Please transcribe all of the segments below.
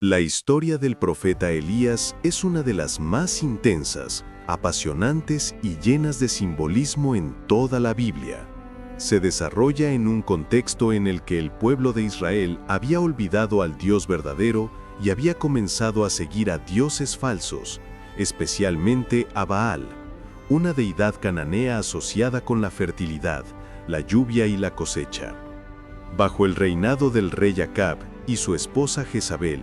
La historia del profeta Elías es una de las más intensas, apasionantes y llenas de simbolismo en toda la Biblia. Se desarrolla en un contexto en el que el pueblo de Israel había olvidado al Dios verdadero y había comenzado a seguir a dioses falsos, especialmente a Baal, una deidad cananea asociada con la fertilidad, la lluvia y la cosecha. Bajo el reinado del rey Acab y su esposa Jezabel,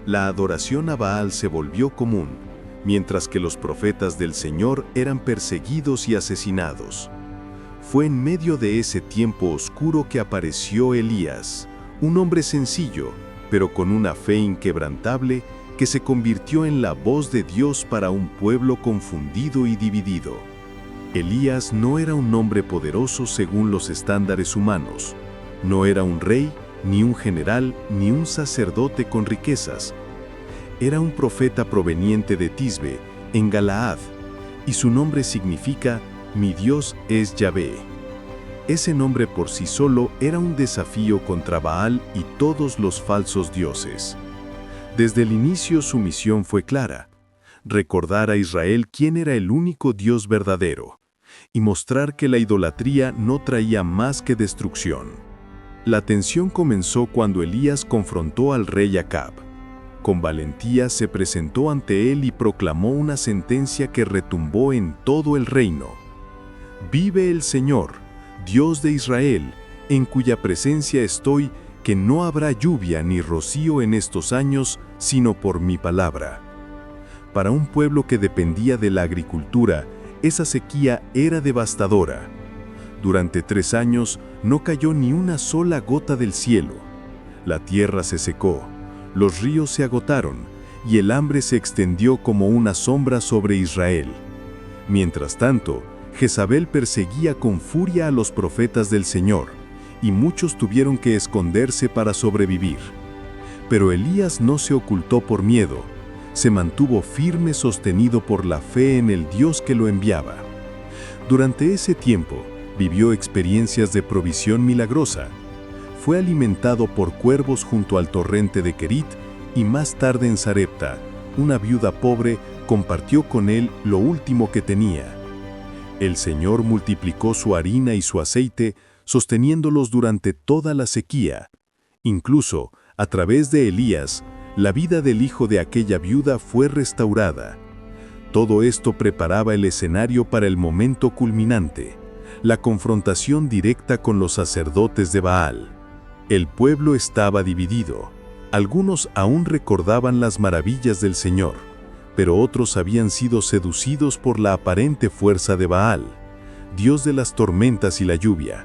la adoración a Baal se volvió común, mientras que los profetas del Señor eran perseguidos y asesinados. Fue en medio de ese tiempo oscuro que apareció Elías, un hombre sencillo, pero con una fe inquebrantable que se convirtió en la voz de Dios para un pueblo confundido y dividido. Elías no era un hombre poderoso según los estándares humanos. No era un rey, ni un general, ni un sacerdote con riquezas. Era un profeta proveniente de Tisbe, en Galaad, y su nombre significa «Mi Dios es Yahvé». Ese nombre por sí solo era un desafío contra Baal y todos los falsos dioses. Desde el inicio su misión fue clara: recordar a Israel quién era el único Dios verdadero, y mostrar que la idolatría no traía más que destrucción. La tensión comenzó cuando Elías confrontó al rey Acab. Con valentía se presentó ante él y proclamó una sentencia que retumbó en todo el reino. «Vive el Señor, Dios de Israel, en cuya presencia estoy, que no habrá lluvia ni rocío en estos años, sino por mi palabra». Para un pueblo que dependía de la agricultura, esa sequía era devastadora. Durante 3 años no cayó ni una sola gota del cielo. La tierra se secó, los ríos se agotaron, y el hambre se extendió como una sombra sobre Israel. Mientras tanto, Jezabel perseguía con furia a los profetas del Señor, y muchos tuvieron que esconderse para sobrevivir. Pero Elías no se ocultó por miedo, se mantuvo firme sostenido por la fe en el Dios que lo enviaba. Durante ese tiempo, vivió experiencias de provisión milagrosa. Fue alimentado por cuervos junto al torrente de Querit y más tarde en Sarepta, una viuda pobre compartió con él lo último que tenía. El Señor multiplicó su harina y su aceite, sosteniéndolos durante toda la sequía. Incluso, a través de Elías, la vida del hijo de aquella viuda fue restaurada. Todo esto preparaba el escenario para el momento culminante: la confrontación directa con los sacerdotes de Baal. El pueblo estaba dividido. Algunos aún recordaban las maravillas del Señor, pero otros habían sido seducidos por la aparente fuerza de Baal, Dios de las tormentas y la lluvia.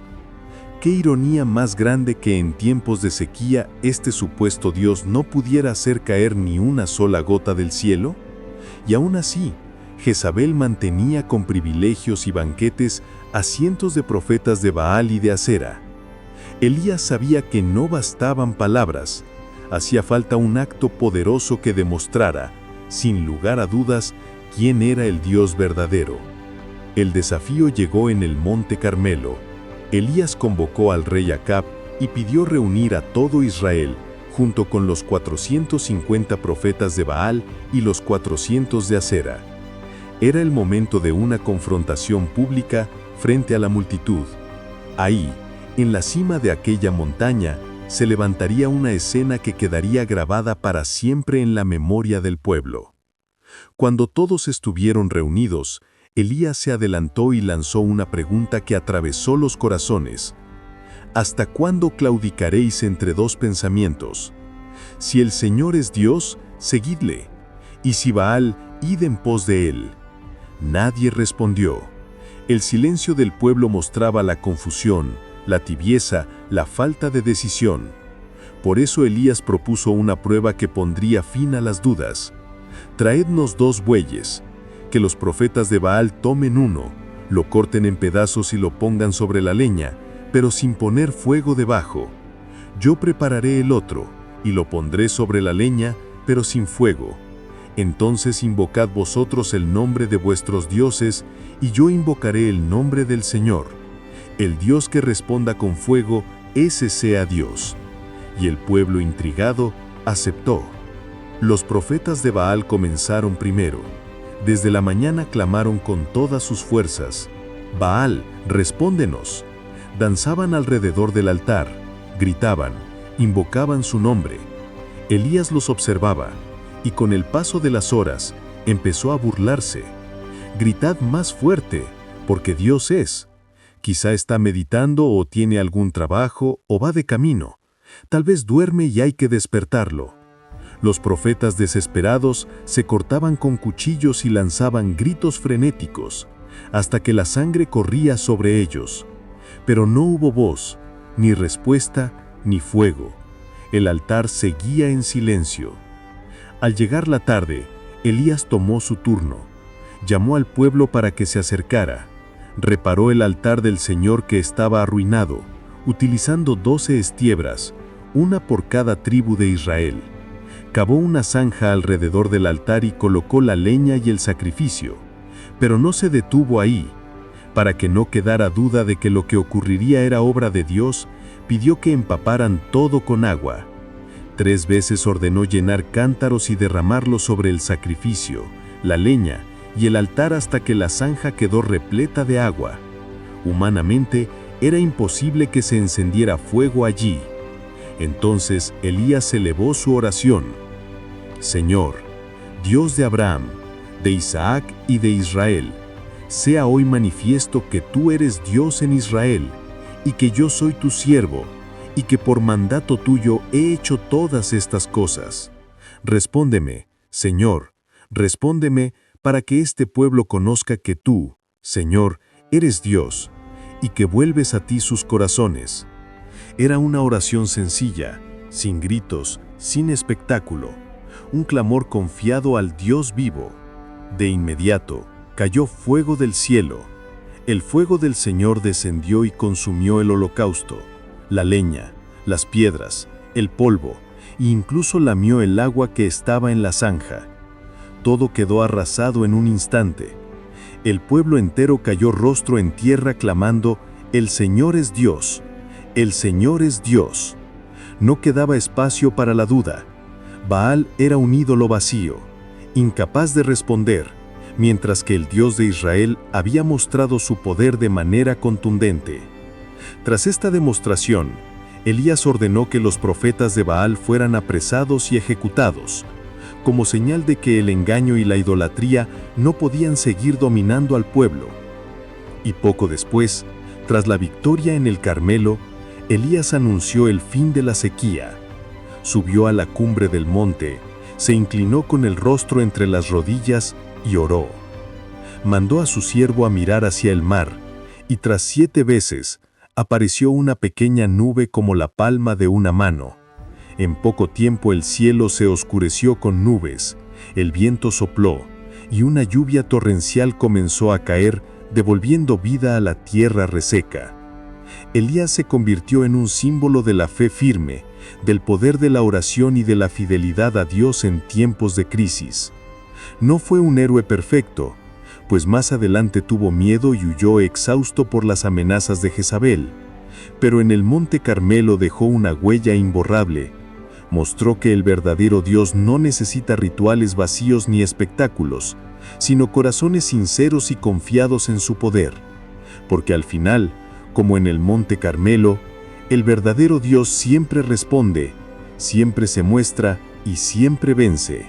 Qué ironía más grande que en tiempos de sequía este supuesto Dios no pudiera hacer caer ni una sola gota del cielo. Y aún así, Jezabel mantenía con privilegios y banquetes a cientos de profetas de Baal y de Acera. Elías sabía que no bastaban palabras, hacía falta un acto poderoso que demostrara, sin lugar a dudas, quién era el Dios verdadero. El desafío llegó en el Monte Carmelo. Elías convocó al rey Acab y pidió reunir a todo Israel, junto con los 450 profetas de Baal y los 400 de Acera. Era el momento de una confrontación pública frente a la multitud. Ahí, en la cima de aquella montaña, se levantaría una escena que quedaría grabada para siempre en la memoria del pueblo. Cuando todos estuvieron reunidos, Elías se adelantó y lanzó una pregunta que atravesó los corazones. ¿Hasta cuándo claudicaréis entre dos pensamientos? Si el Señor es Dios, seguidle, y si Baal, id en pos de él. Nadie respondió. El silencio del pueblo mostraba la confusión, la tibieza, la falta de decisión. Por eso Elías propuso una prueba que pondría fin a las dudas. Traednos 2 bueyes, que los profetas de Baal tomen uno, lo corten en pedazos y lo pongan sobre la leña, pero sin poner fuego debajo. Yo prepararé el otro, y lo pondré sobre la leña, pero sin fuego. Entonces invocad vosotros el nombre de vuestros dioses, y yo invocaré el nombre del Señor. El Dios que responda con fuego, ese sea Dios. Y el pueblo intrigado aceptó. Los profetas de Baal comenzaron primero. Desde la mañana clamaron con todas sus fuerzas: «Baal, respóndenos». Danzaban alrededor del altar, gritaban, invocaban su nombre. Elías los observaba, y con el paso de las horas empezó a burlarse. «Gritad más fuerte, porque Dios es. Quizá está meditando o tiene algún trabajo o va de camino. Tal vez duerme y hay que despertarlo». Los profetas desesperados se cortaban con cuchillos y lanzaban gritos frenéticos, hasta que la sangre corría sobre ellos. Pero no hubo voz, ni respuesta, ni fuego. El altar seguía en silencio. Al llegar la tarde, Elías tomó su turno. Llamó al pueblo para que se acercara. Reparó el altar del Señor que estaba arruinado, utilizando 12 estiebras, una por cada tribu de Israel. Cavó una zanja alrededor del altar y colocó la leña y el sacrificio. Pero no se detuvo ahí. Para que no quedara duda de que lo que ocurriría era obra de Dios, pidió que empaparan todo con agua. 3 veces ordenó llenar cántaros y derramarlos sobre el sacrificio, la leña y el altar hasta que la zanja quedó repleta de agua. Humanamente, era imposible que se encendiera fuego allí. Entonces Elías elevó su oración: «Señor, Dios de Abraham, de Isaac y de Israel, sea hoy manifiesto que tú eres Dios en Israel, y que yo soy tu siervo, y que por mandato tuyo he hecho todas estas cosas. Respóndeme, Señor, respóndeme para que este pueblo conozca que tú, Señor, eres Dios, y que vuelves a ti sus corazones». Era una oración sencilla, sin gritos, sin espectáculo, un clamor confiado al Dios vivo. De inmediato, cayó fuego del cielo. El fuego del Señor descendió y consumió el holocausto, la leña, las piedras, el polvo, e incluso lamió el agua que estaba en la zanja. Todo quedó arrasado en un instante. El pueblo entero cayó rostro en tierra clamando: «El Señor es Dios, el Señor es Dios». No quedaba espacio para la duda. Baal era un ídolo vacío, incapaz de responder, mientras que el Dios de Israel había mostrado su poder de manera contundente. Tras esta demostración, Elías ordenó que los profetas de Baal fueran apresados y ejecutados, como señal de que el engaño y la idolatría no podían seguir dominando al pueblo. Y poco después, tras la victoria en el Carmelo, Elías anunció el fin de la sequía. Subió a la cumbre del monte, se inclinó con el rostro entre las rodillas y oró. Mandó a su siervo a mirar hacia el mar, y tras 7 veces apareció una pequeña nube como la palma de una mano. En poco tiempo el cielo se oscureció con nubes, el viento sopló, y una lluvia torrencial comenzó a caer, devolviendo vida a la tierra reseca. Elías se convirtió en un símbolo de la fe firme, del poder de la oración y de la fidelidad a Dios en tiempos de crisis. No fue un héroe perfecto, pues más adelante tuvo miedo y huyó exhausto por las amenazas de Jezabel, pero en el Monte Carmelo dejó una huella imborrable. Mostró que el verdadero Dios no necesita rituales vacíos ni espectáculos, sino corazones sinceros y confiados en su poder, porque al final, como en el Monte Carmelo, el verdadero Dios siempre responde, siempre se muestra y siempre vence.